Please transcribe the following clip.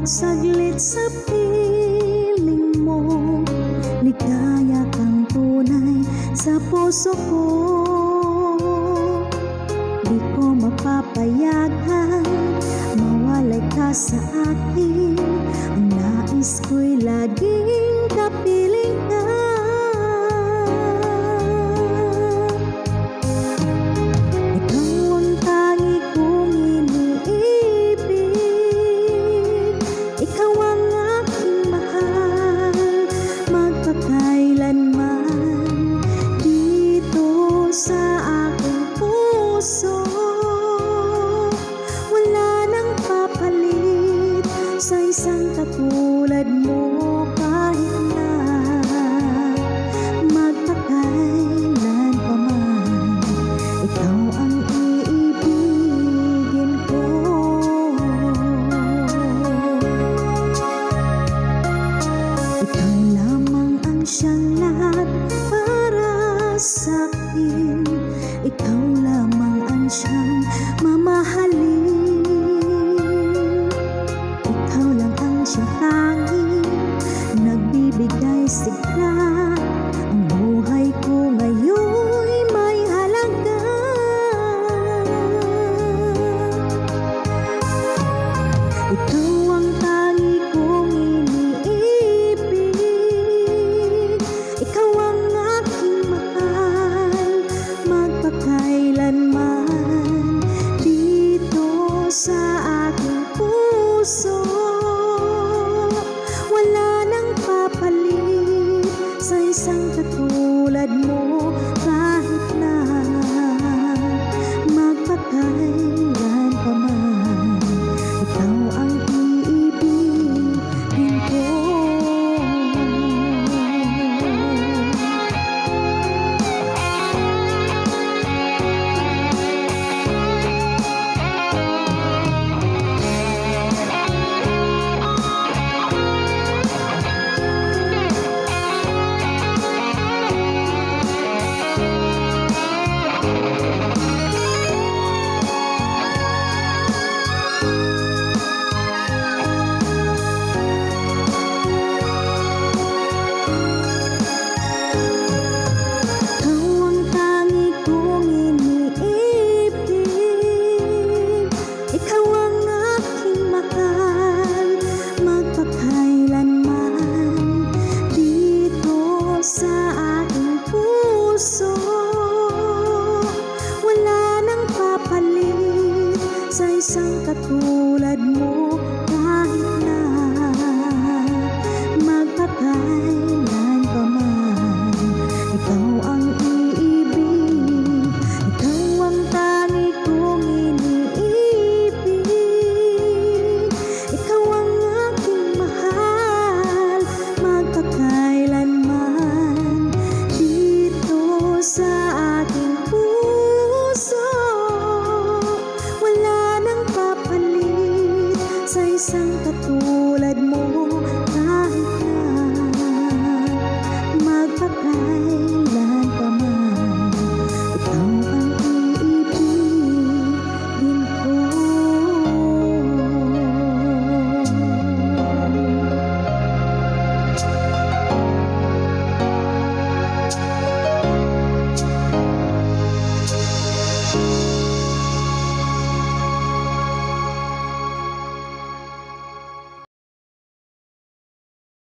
saglit sa piling mo, ligaya kang tunay sa puso ko. Di ko mapapayagan mawalay ka sa akin. Ang nais ko'y laging kapiling ka. Sa isang katulad mo kahit na magpakailan pa man, ikaw ang iibigin ko. Ikaw lamang ang siyang lahat para sa akin. Ikaw lamang ang siyang mamahalin. Siyang tanging nagbibigay sigla. Ang buhay ko ngayon'y may halaga. Ikaw ang tangi kong iniibig. Ikaw ang aking mahal magpakailanman. Dito sa aking puso sa isang katulad mo kahit na magpakailan pa man, ikaw ang iibigin ko. Wala nang papalit sa isang katulad mo